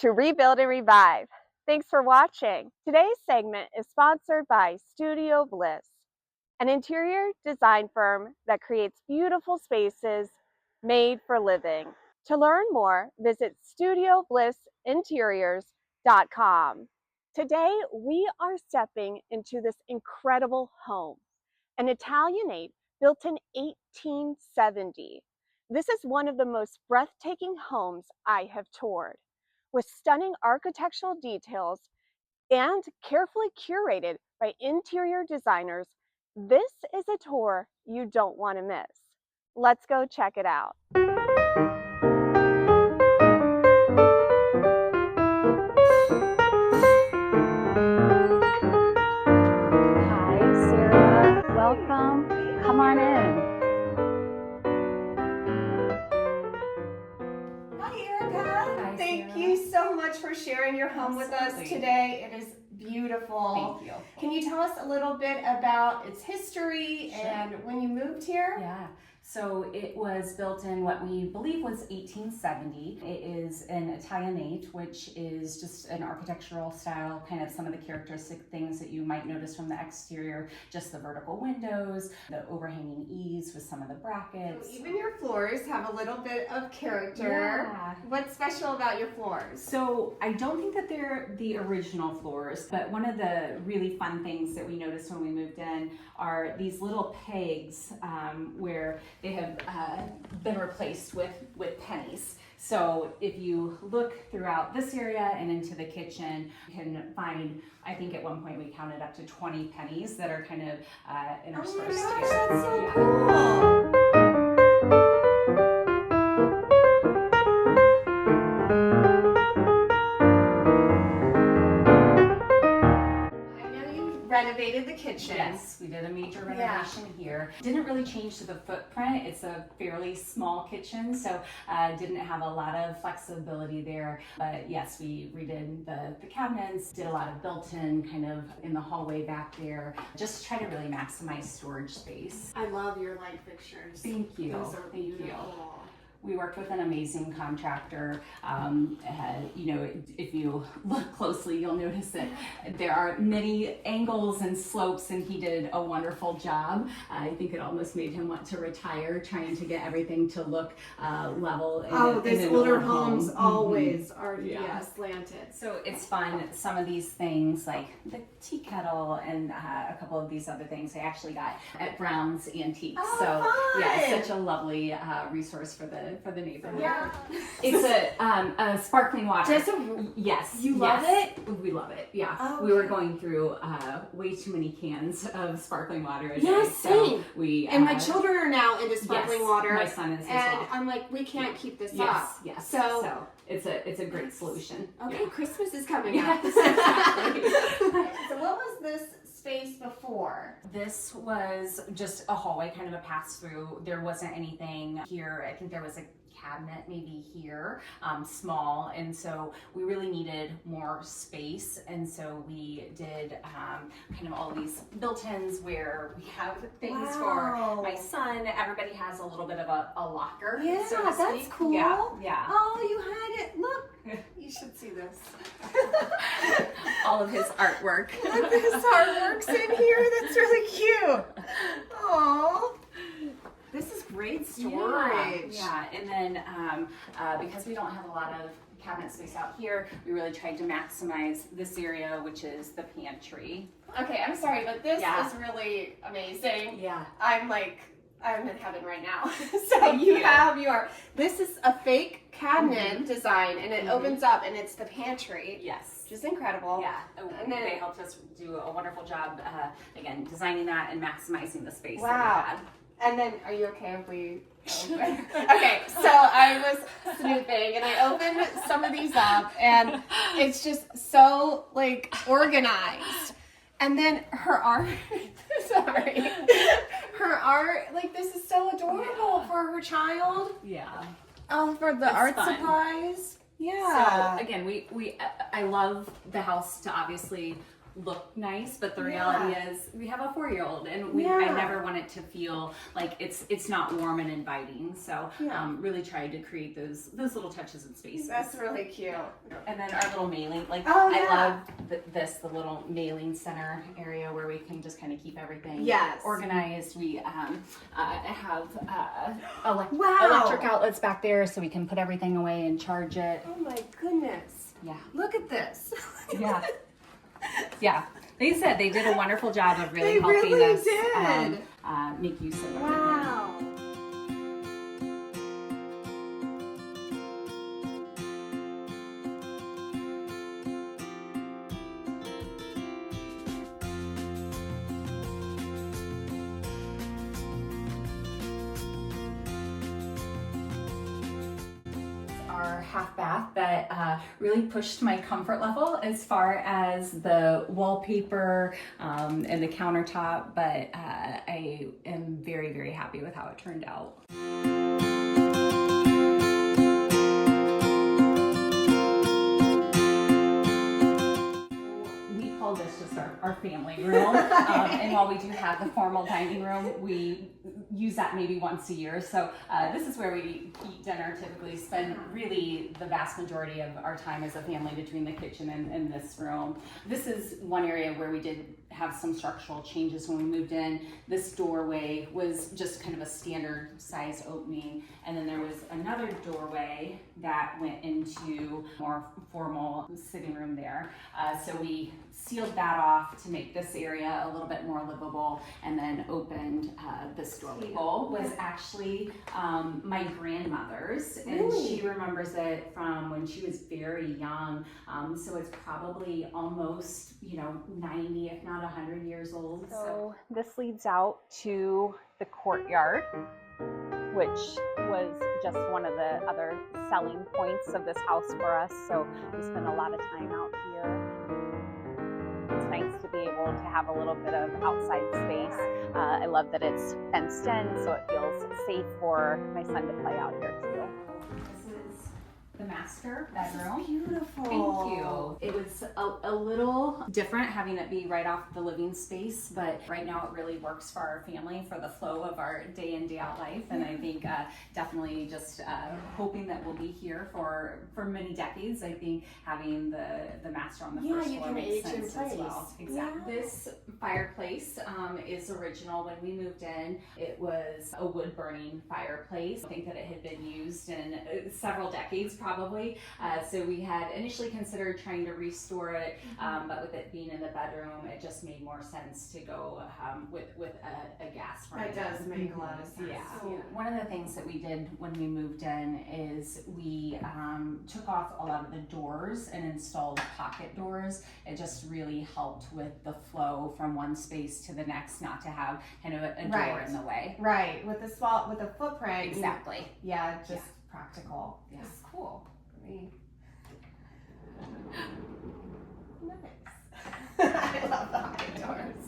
to Rebuild and Revive. Thanks for watching. Today's segment is sponsored by Studio Bliss, an interior design firm that creates beautiful spaces made for living. To learn more, visit studioblissinteriors.com. Today, we are stepping into this incredible home, an Italianate built in 1870. This is one of the most breathtaking homes I have toured. With stunning architectural details and carefully curated by interior designers, this is a tour you don't want to miss. Let's go check it out. Hi, Sarah. Welcome. Come on in. Hi, Erica. Hi, Thank Sarah. you so much for sharing your home with us Absolutely. today. It is beautiful. Thank you. Can you tell us a little bit about its history Sure. and when you moved here? Yeah, so it was built in what we believe was 1870. It is an Italianate, which is just an architectural style, kind of some of the characteristic things that you might notice from the exterior, just the vertical windows, the overhanging eaves with some of the brackets. So even your floors have a little bit of character. Yeah. What's special about your floors? So I don't think that they're the original floors, but one of the really fun things that we noticed when we moved in are these little pegs where they have been replaced with pennies. So if you look throughout this area and into the kitchen, you can find, I think at one point we counted up to 20 pennies that are kind of interspersed Oh my here. gosh, that's so Yeah. cool. Renovated the kitchen. Yes, we did a major renovation here. Didn't really change to the footprint. It's a fairly small kitchen, so didn't have a lot of flexibility there. But yes, we redid the cabinets, did a lot of built-in kind of in the hallway back there, just to try to really maximize storage space. I love your light fixtures. Thank you. Those are Thank you. beautiful. We worked with an amazing contractor. You know, if you look closely, you'll notice that there are many angles and slopes, and he did a wonderful job. I think it almost made him want to retire, trying to get everything to look level. These older homes always are slanted. So it's fun. Some of these things, like the tea kettle and a couple of these other things, I actually got at Brown's Antiques. Oh, so fun. yeah, it's such a lovely resource for the neighborhood. Yeah. It's a sparkling water. Yes. You love it? We love it. Yeah. Oh, we were okay. going through way too many cans of sparkling water a day. Yes, same. We And my children are now into sparkling yes, water. my son is as and well. I'm like, we can't keep this Yes, up. yes. So it's a great solution. okay, Yeah. Christmas is coming Yes, up. exactly. So what was this space before? This was just a hallway, kind of a pass through. There wasn't anything here. I think there was a cabinet maybe here, small, and so we really needed more space, and so we did kind of all these built-ins where we have things for my son. Everybody has a little bit of a locker, Yeah, so to that's speak. cool. Yeah. Oh, you had it. Look, you should see this. All of his artwork. Look, this artwork's in here. That's really cute. Oh, this is great storage. Yeah, and then because we don't have a lot of cabinet space out here, we really tried to maximize this area, which is the pantry. Okay, I'm sorry, but this Yeah. is really amazing. Yeah. I'm in heaven right now. So this is a fake cabinet design, and it opens up, and it's the pantry. Yes. Which is incredible. Yeah, And then they helped us do a wonderful job, again, designing that and maximizing the space Wow. that we had. And then, are you okay if we? Okay, so I was snooping and I opened some of these up, and it's just so like organized. And then her art, sorry, her art, like this is so adorable for her child. Yeah. Oh, for the It's art fun. supplies. Yeah. So again, I love the house to obviously look nice, but the reality is we have a 4-year-old, and I never want it to feel like it's not warm and inviting. So really tried to create those little touches in spaces. That's really cute. And then our little mailing, like I love the little mailing center area where we can just kind of keep everything organized. We have electric outlets back there, so we can put everything away and charge it. Oh my goodness. Yeah. Look at this. Yeah. Yeah. They said they did a wonderful job of really helping really us did. Make use of everything. Wow. Our half bath that really pushed my comfort level as far as the wallpaper and the countertop, but I am very, very happy with how it turned out. We call this just our family room, and while we do have the formal dining room, we use that maybe once a year. So this is where we eat dinner, typically spend really the vast majority of our time as a family between the kitchen and this room. This is one area where we did have some structural changes when we moved in. This doorway was just kind of a standard size opening, and then there was another doorway that went into more formal sitting room there. So we sealed that off to make this area a little bit more livable, and then opened this doorway. Goal was actually my grandmother's, and she remembers it from when she was very young. So it's probably almost 90, if not 100 years old. So this leads out to the courtyard, which was just one of the other selling points of this house for us. So we spent a lot of time out here. It's nice to be able to have a little bit of outside space. I love that it's fenced in, so it feels safe for my son to play out here too. This is the master bedroom. This is beautiful. Thank you. It was a little different having it be right off the living space, but right now it really works for our family, for the flow of our day in, day out life. And I think definitely just hoping that we'll be here for many decades. I think having the master on the first floor makes sense as well. Exactly. Yeah. This fireplace is original. When we moved in, it was a wood burning fireplace. I think that it had been used in several decades probably. So we had initially considered trying to restore it, but with it being in the bedroom, it just made more sense to go with a gas burner. That does make a lot of sense. Yeah. So one of the things that we did when we moved in is we took off a lot of the doors and installed pocket doors. It just really helped with the flow from one space to the next, not to have kind of a door in the way. Right. With the footprint. Exactly. Just practical. Yeah. It's cool. Nice. I love the high doors.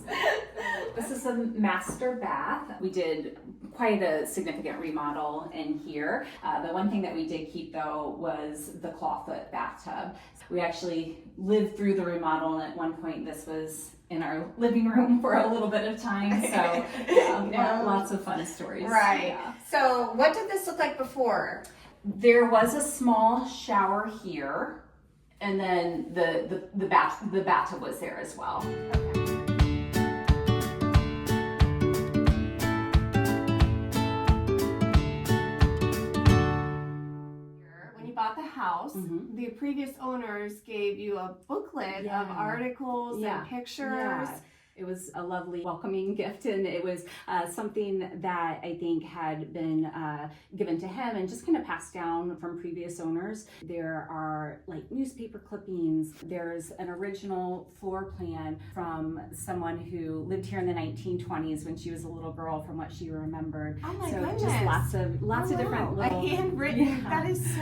This is a master bath. We did quite a significant remodel in here. The one thing that we did keep though was the clawfoot bathtub. We actually lived through the remodel, and at one point this was in our living room for a little bit of time. So lots of fun stories. Right. Yeah. So what did this look like before? There was a small shower here, and then the bathtub was there as well. When you bought the house, the previous owners gave you a booklet of articles and pictures. Yeah. It was a lovely welcoming gift, and it was something that I think had been given to him and just kind of passed down from previous owners. There are like newspaper clippings. There's an original floor plan from someone who lived here in the 1920s when she was a little girl, from what she remembered. Oh my so goodness. Just lots of different little handwritten. That is so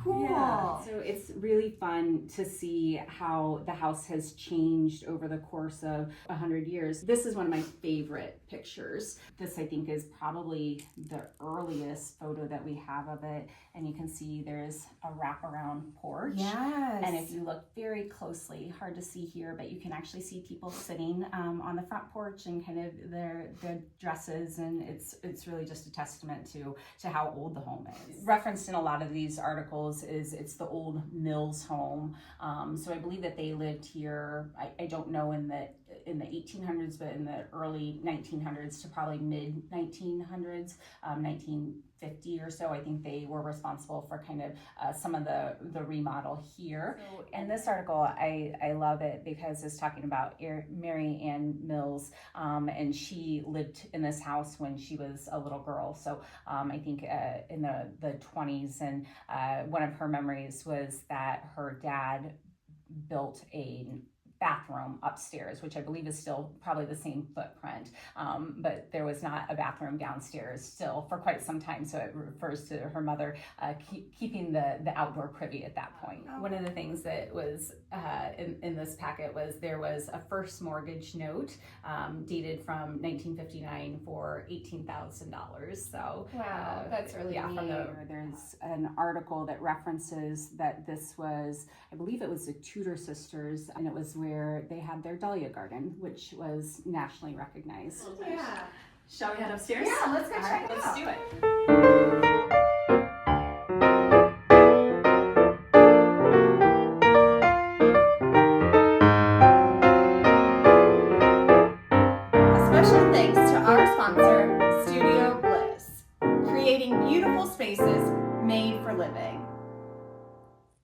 cool. Yeah. So it's really fun to see how the house has changed over the course of 100 years. This is one of my favorite pictures. This, I think, is probably the earliest photo that we have of it. And you can see there's a wraparound porch. Yes. And if you look very closely, hard to see here, but you can actually see people sitting on the front porch and kind of their dresses, and it's really just a testament to how old the home is. Referenced in a lot of these articles is it's the old Mills home. So I believe that they lived here, I don't know in the 1800s, but in the early 1900s to probably mid 1900s, 1950 or so. I think they were responsible for kind of some of the remodel here. So in this article, I love it because it's talking about Mary Ann Mills, and she lived in this house when she was a little girl. So I think in the 20s, and one of her memories was that her dad built a bathroom upstairs, which I believe is still probably the same footprint, but there was not a bathroom downstairs still for quite some time, so it refers to her mother keeping the outdoor privy at that point. Oh. One of the things that was in this packet was there was a first mortgage note dated from 1959 for $18,000. So wow, that's really neat. There's an article that references that this was, I believe it was the Tudor sisters, and it was where they had their dahlia garden, which was nationally recognized. Yeah. Shall we head upstairs? Yeah, let's go check it out. Let's do it. A special thanks to our sponsor, Studio Bliss, creating beautiful spaces made for living.